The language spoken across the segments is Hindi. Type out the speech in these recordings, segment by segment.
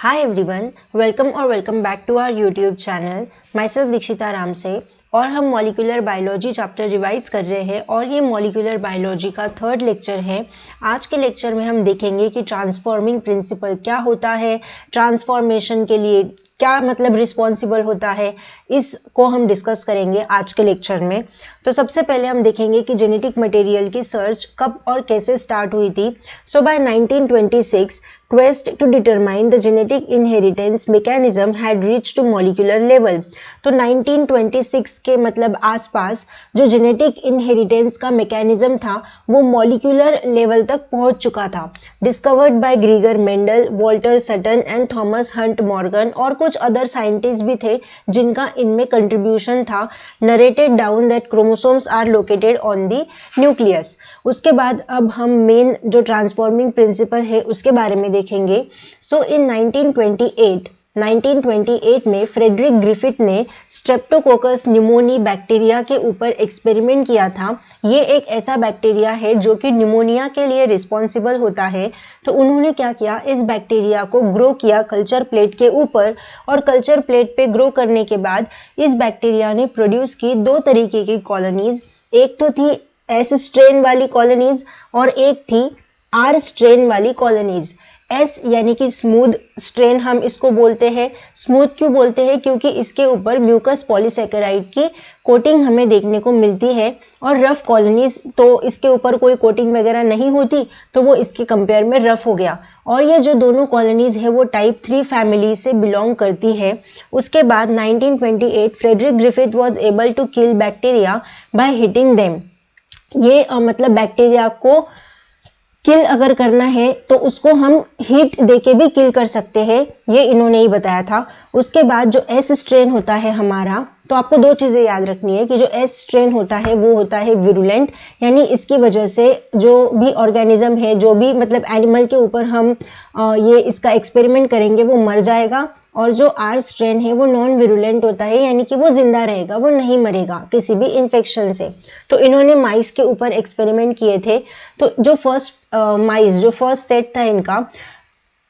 Hi everyone, welcome back to our YouTube channel. Myself दीक्षिता राम से और हम मॉलिक्यूलर बायोलॉजी चैप्टर रिवाइज कर रहे हैं और ये मॉलिक्यूलर बायोलॉजी का थर्ड लेक्चर है। आज के लेक्चर में हम देखेंगे कि ट्रांसफॉर्मिंग प्रिंसिपल क्या होता है, ट्रांसफॉर्मेशन के लिए क्या मतलब रिस्पॉन्सिबल होता है, इसको हम डिस्कस करेंगे आज के लेक्चर में। तो सबसे पहले हम देखेंगे कि जेनेटिक मटेरियल की सर्च कब और कैसे स्टार्ट हुई थी। सो bye 1926 quest to determine the genetic inheritance mechanism had reached to molecular level। तो 1926 के मतलब आसपास जो जेनेटिक इनहेरिटेंस का मैकेनिज्म था वो मॉलिक्यूलर लेवल तक पहुंच चुका था। Discovered by Gregor Mendel, Walter Sutton and Thomas Hunt Morgan और कुछ अदर साइंटिस्ट भी थे जिनका इनमें कंट्रीब्यूशन था। Narrated down that chromosomes are located on the nucleus. उसके बाद अब हम मेन जो ट्रांसफॉर्मिंग प्रिंसिपल है उसके बारे में देखेंगे। सो इन 1928 में फ्रेडरिक ग्रिफिथ ने स्ट्रेप्टोकोकस न्यूमोनी बैक्टीरिया के ऊपर एक्सपेरिमेंट किया था। ये एक ऐसा बैक्टीरिया है जो कि न्यूमोनिया के लिए रिस्पॉन्सिबल होता है। तो उन्होंने क्या किया, इस बैक्टीरिया को ग्रो किया कल्चर प्लेट के ऊपर और कल्चर प्लेट पे ग्रो करने के बाद इस बैक्टीरिया ने प्रोड्यूस की दो तरीके की कॉलोनीज। एक तो थी एस स्ट्रेन वाली कॉलोनीज और एक थी आर स्ट्रेन वाली कॉलोनीज। एस यानी कि स्मूथ स्ट्रेन हम इसको बोलते हैं। स्मूथ क्यों बोलते हैं? क्योंकि इसके ऊपर म्यूकस पॉलीसेकेराइड की कोटिंग हमें देखने को मिलती है और रफ कॉलोनीज तो इसके ऊपर कोई कोटिंग वगैरह नहीं होती, तो वो इसके कंपेयर में रफ हो गया। और ये जो दोनों कॉलोनीज है वो टाइप 3 फैमिली से बिलोंग करती है। उसके बाद 1928 Frederick Griffith was able to kill bacteria by heating them. ये मतलब बैक्टीरिया को किल अगर करना है तो उसको हम हीट देके भी किल कर सकते हैं, ये इन्होंने ही बताया था। उसके बाद जो एस स्ट्रेन होता है हमारा, तो आपको दो चीज़ें याद रखनी है कि जो एस स्ट्रेन होता है वो होता है विरुलेंट, यानी इसकी वजह से जो भी ऑर्गेनिज्म है, जो भी मतलब एनिमल के ऊपर हम ये इसका एक्सपेरिमेंट करेंगे वो मर जाएगा। और जो आर स्ट्रेन है वो नॉन विरुलेंट होता है, यानी कि वो जिंदा रहेगा, वो नहीं मरेगा किसी भी इन्फेक्शन से। तो इन्होंने माइस के ऊपर एक्सपेरिमेंट किए थे। तो जो फर्स्ट माइस जो फर्स्ट सेट था इनका,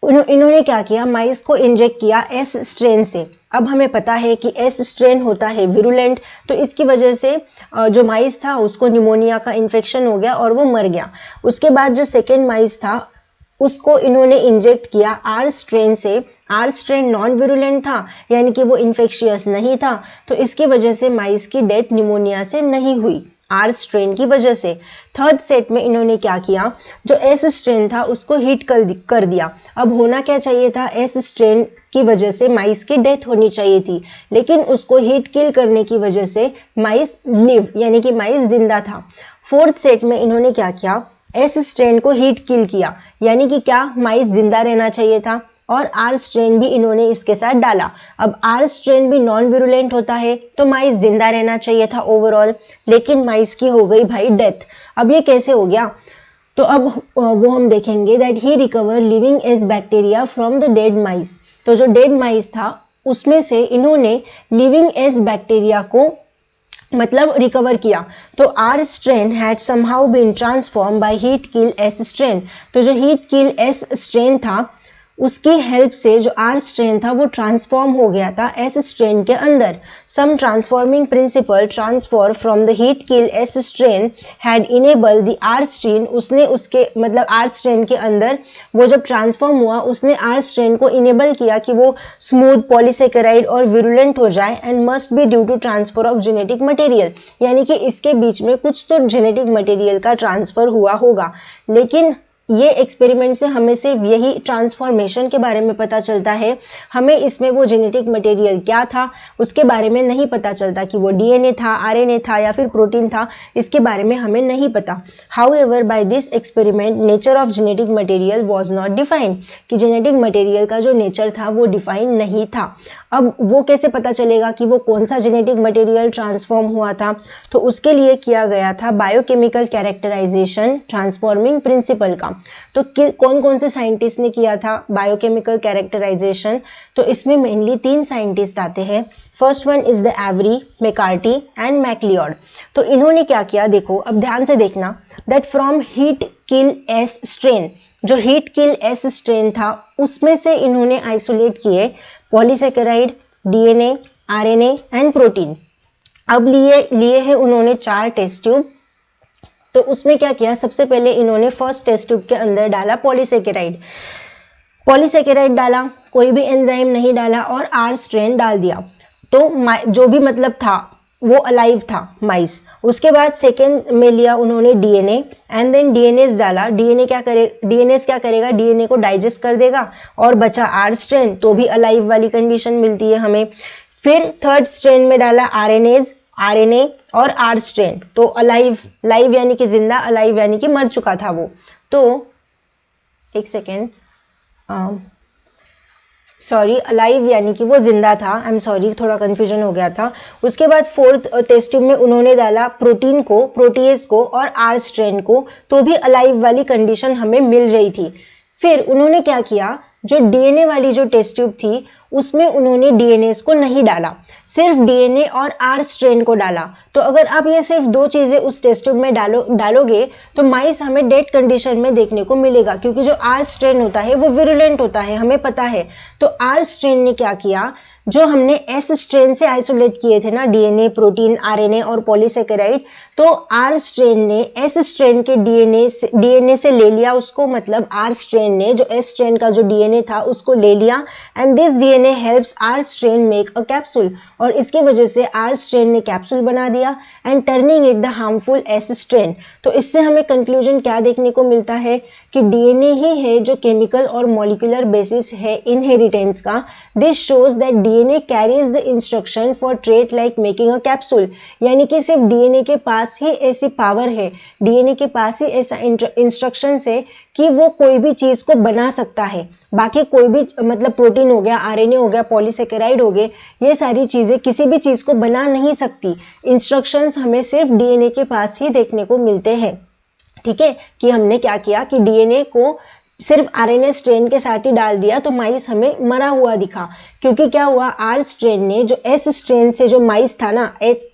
इन्होंने क्या किया, माइस को इंजेक्ट किया एस स्ट्रेन से। अब हमें पता है कि एस स्ट्रेन होता है विरुलेंट, तो इसकी वजह से जो माइस था उसको न्यूमोनिया का इन्फेक्शन हो गया और वो मर गया। उसके बाद जो सेकेंड माइस था उसको इन्होंने इंजेक्ट किया आर स्ट्रेन से। आर स्ट्रेन नॉन विरुलेंट था, यानी कि वो इन्फेक्शियस नहीं था, तो इसकी वजह से माइस की डेथ न्यूमोनिया से नहीं हुई, आर स्ट्रेन की वजह से। थर्ड सेट में इन्होंने क्या किया, जो एस स्ट्रेन था उसको हीट कर दिया। अब होना क्या चाहिए था, एस स्ट्रेन की वजह से माइस की डेथ होनी चाहिए थी, लेकिन उसको हीट किल करने की वजह से माइस लिव, यानी कि माइस जिंदा था। फोर्थ सेट में इन्होंने क्या किया, एस स्ट्रेन को हीट किल किया, यानी कि क्या, माइस जिंदा रहना चाहिए था, और आर स्ट्रेन भी इन्होंने इसके साथ डाला। अब आर स्ट्रेन भी नॉन विरुलेंट होता है तो माइस जिंदा रहना चाहिए था ओवरऑल, लेकिन माइस की हो गई भाई डेथ। अब ये कैसे हो गया, तो अब वो हम देखेंगे that he recover living as bacteria from the dead mice. तो जो डेड माइस था उसमें से इन्होंने लिविंग एज बैक्टीरिया को मतलब रिकवर किया। तो R strain had somehow been transform by heat kill S strain. तो जो हीट किल एस स्ट्रेन था उसकी हेल्प से जो आर स्ट्रेन था वो ट्रांसफॉर्म हो गया था एस स्ट्रेन के अंदर। Some transforming principle transfer from the heat kill S strain had enable the R strain. उसने उसके मतलब आर स्ट्रेन के अंदर वो जब ट्रांसफॉर्म हुआ उसने आर स्ट्रेन को इनेबल किया कि वो स्मूथ पॉलीसेकेराइड और विरुलेंट हो जाए, and must be due to transfer of genetic material, यानी कि इसके बीच में कुछ तो जेनेटिक मटेरियल का ट्रांसफर हुआ होगा। लेकिन ये एक्सपेरिमेंट से हमें सिर्फ यही ट्रांसफॉर्मेशन के बारे में पता चलता है, हमें इसमें वो जेनेटिक मटेरियल क्या था उसके बारे में नहीं पता चलता कि वो डीएनए था, आरएनए था या फिर प्रोटीन था, इसके बारे में हमें नहीं पता। However by this experiment nature of genetic material was not defined, कि जेनेटिक मटेरियल का जो नेचर था वो डिफाइन नहीं था। अब वो कैसे पता चलेगा कि वो कौन सा जेनेटिक मटेरियल ट्रांसफॉर्म हुआ था, तो उसके लिए किया गया था बायोकेमिकल कैरेक्टराइजेशन ट्रांसफॉर्मिंग प्रिंसिपल का। तो कौन कौन से साइंटिस्ट ने किया था बायोकेमिकल कैरेक्टराइजेशन, तो इसमें मेनली 3 साइंटिस्ट आते हैं। First one is the Avery, McCarty and MacLeod. तो इन्होंने क्या किया, देखो अब ध्यान से देखना, that from heat kill S strain, जो हीट किल एस स्ट्रेन था उसमें से इन्होंने आइसोलेट किए polysaccharide, DNA, RNA and protein. अब लिए हैं उन्होंने 4 टेस्ट ट्यूब। तो उसमें क्या किया, सबसे पहले इन्होंने फर्स्ट टेस्ट ट्यूब के अंदर डाला पॉलीसेकेराइड डाला, कोई भी एंजाइम नहीं डाला और आर स्ट्रेन डाल दिया। तो जो भी मतलब था वो अलाइव था माइस। उसके बाद सेकेंड में लिया उन्होंने डीएनए एंड देन डीएनएस डाला। डीएनएस क्या करेगा, डीएनए को डाइजेस्ट कर देगा और बचा आर स्ट्रेन, तो भी अलाइव वाली कंडीशन मिलती है हमें। फिर थर्ड स्ट्रेन में डाला आरएनए और आर स्ट्रेन, तो अलाइव, लाइव यानी कि जिंदा, अलाइव यानी कि मर चुका था वो। तो एक सेकेंड, सॉरी, अलाइव यानी कि वो जिंदा था, आई एम सॉरी, थोड़ा कंफ्यूजन हो गया था। उसके बाद फोर्थ टेस्ट ट्यूब में उन्होंने डाला प्रोटीन को, प्रोटीएज को और आर स्ट्रेन को, तो भी अलाइव वाली कंडीशन हमें मिल रही थी। फिर उन्होंने क्या किया, जो डीएनए वाली जो टेस्ट ट्यूब थी उसमें उन्होंने डीएनएस को नहीं डाला, सिर्फ डीएनए और आर स्ट्रेन को डाला। तो अगर आप ये सिर्फ 2 चीजें उस टेस्ट ट्यूब में डालोगे तो माइस हमें डेड कंडीशन में देखने को मिलेगा, क्योंकि जो आर स्ट्रेन होता है वो विरुलेंट होता है, हमें पता है। तो आर स्ट्रेन ने क्या किया, जो हमने एस स्ट्रेन से आइसोलेट किए थे ना डीएनए, प्रोटीन, आरएनए और पॉलीसेकेराइड, तो आर स्ट्रेन ने एस स्ट्रेन के डीएनए से ले लिया उसको, मतलब आर स्ट्रेन ने जो एस स्ट्रेन का जो डीएनए था उसको ले लिया and this DNA helps R strain make a capsule, और इसकी वजह से आर स्ट्रेन ने कैप्सूल बना दिया and turning it the harmful S strain. तो इससे हमें कंक्लूजन क्या देखने को मिलता है कि डीएनए ही है जो केमिकल और मॉलिक्यूलर बेसिस है इनहेरिटेंस का। This shows that DNA carries the instruction for trait like making a capsule, यानी कि सिर्फ डीएनए के पास ही ऐसी पावर है, डीएनए के पास ही ऐसा इंस्ट्रक्शंस है कि वो कोई भी चीज को बना सकता है। बाकी कोई भी मतलब प्रोटीन हो गया, आरएनए हो गया, पॉलीसेकेराइड हो गए, ये सारी चीजें किसी भी चीज को बना नहीं सकती। इंस्ट्रक्शंस हमें सिर्फ डीएनए के पास ही देखने को मिलते हैं। ठीक है, कि हमने क्या किया कि डीएनए को सिर्फ आरएनए स्ट्रेन के साथ ही डाल दिया तो माइस हमें मरा हुआ दिखा, क्योंकि क्या हुआ, आर स्ट्रेन ने जो एस स्ट्रेन से जो माइस था ना,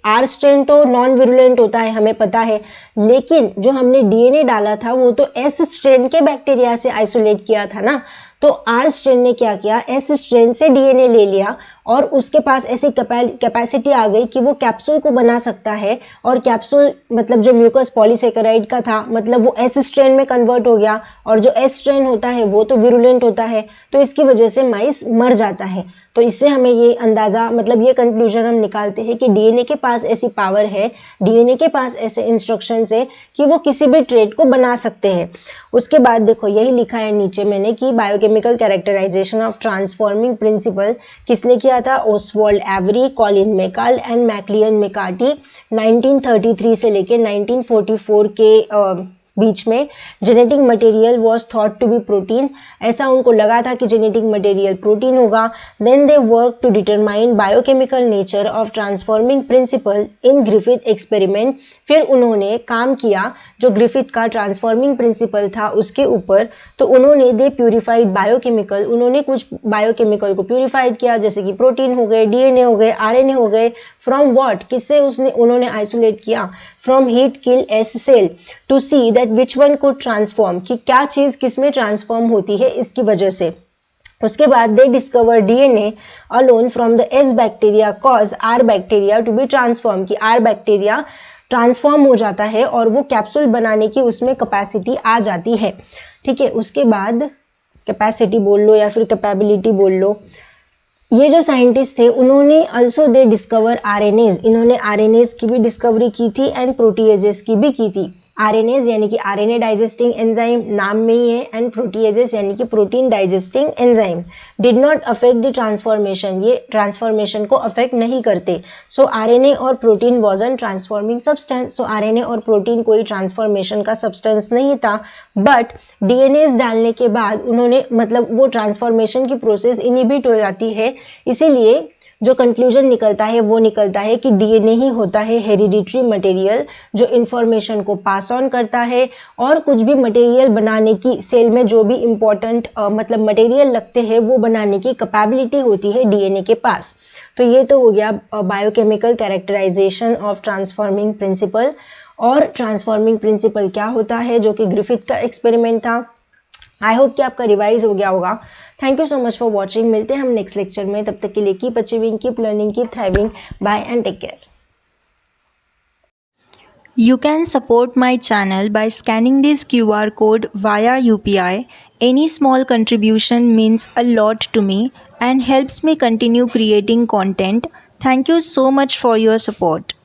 आर स्ट्रेन तो नॉन विरुलेंट होता है हमें पता है, लेकिन जो हमने डीएनए डाला था वो तो एस स्ट्रेन के बैक्टीरिया से आइसोलेट किया था ना। तो आर स्ट्रेन ने क्या किया, एस स्ट्रेन से डीएनए ले लिया और उसके पास ऐसी कैपेसिटी आ गई कि वो कैप्सूल को बना सकता है, और कैप्सूल मतलब जो म्यूकस पॉलीसेकेराइड का था मतलब वो एस स्ट्रेन में कन्वर्ट हो गया, और जो एस स्ट्रेन होता है वो तो विरुलेंट होता है, तो इसकी वजह से माइस मर जाता है। तो इससे हमें ये अंदाज़ा मतलब ये कंक्लूजन हम निकालते हैं कि डीएनए के पास ऐसी पावर है, डीएनए के पास ऐसे इंस्ट्रक्शंस है कि वो किसी भी ट्रेट को बना सकते हैं। उसके बाद देखो यही लिखा है नीचे मैंने कि biochemical characterisation of transforming principle किसने किया था, Oswald Avery, Colin MacLeod and Maclyn McCarty 1933 से लेके 1944 के बीच में। Genetic material was thought to be protein, ऐसा उनको लगा था कि जेनेटिक मटेरियल प्रोटीन होगा। Then they work to determine biochemical nature of transforming principle in Griffith experiment. फिर उन्होंने काम किया जो ग्रिफिथ का ट्रांसफॉर्मिंग प्रिंसिपल था उसके ऊपर, तो उन्होंने दे प्यूरिफाइड बायोकेमिकल, उन्होंने कुछ बायोकेमिकल को प्यूरिफाइड किया, जैसे कि प्रोटीन हो गए, डीएनए हो गए, आरएनए हो गए। फ्रॉम व्हाट, किससे उन्होंने आइसोलेट किया, from heat kill S cell to see that which one could transform, कि क्या चीज किस में ट्रांसफॉर्म होती है इसकी वजह से। उसके बाद they discover DNA alone from the S bacteria cause R bacteria to be transform, कि आर बैक्टीरिया ट्रांसफॉर्म हो जाता है और वो कैप्सूल बनाने की उसमें कैपेसिटी आ जाती है। ठीक है, उसके बाद कैपेसिटी बोल लो या फिर कैपेबिलिटी बोल लो। ये जो साइंटिस्ट थे उन्होंने अल्सो दे डिस्कवर आरएनएज, इन्होंने आरएनएज की भी डिस्कवरी की थी एंड प्रोटीएजेस की भी की थी। आरएनएज यानी कि आरएनए डाइजेस्टिंग एंजाइम नाम में ही है, एंड प्रोटीएजेस यानी कि protein digesting enzyme. Did not affect the transformation, ये ट्रांसफॉर्मेशन को अफेक्ट नहीं करते। सो आरएनए और प्रोटीन वॉजन ट्रांसफॉर्मिंग सब्सटेंस, सो आरएनए और प्रोटीन कोई ट्रांसफॉर्मेशन का सब्सटेंस नहीं था, बट डीएनएज डालने के बाद उन्होंने मतलब वो ट्रांसफॉर्मेशन की प्रोसेस इनहिबिट हो जाती है, इसीलिए जो कंक्लूजन निकलता है वो निकलता है कि डीएनए ही होता है हेरिडिटरी मटेरियल जो इंफॉर्मेशन को पास ऑन करता है, और कुछ भी मटेरियल बनाने की सेल में जो भी इम्पोर्टेंट मतलब मटेरियल लगते हैं वो बनाने की कैपेबिलिटी होती है डीएनए के पास। तो ये तो हो गया biochemical characterisation of transforming principle. और ट्रांसफॉर्मिंग प्रिंसिपल क्या होता है, जो कि ग्रिफिथ का एक्सपेरिमेंट था। आई होप कि आपका रिवाइज हो गया होगा। Thank you so much for watching. मिलते हैं हम नेक्स्ट लेक्चर में, तब तक के लिए keep achieving, keep learning, keep thriving. Bye and take care. You can support my channel by scanning this QR code via UPI. Any small contribution means a lot to me and helps me continue creating content. Thank you so much for your support.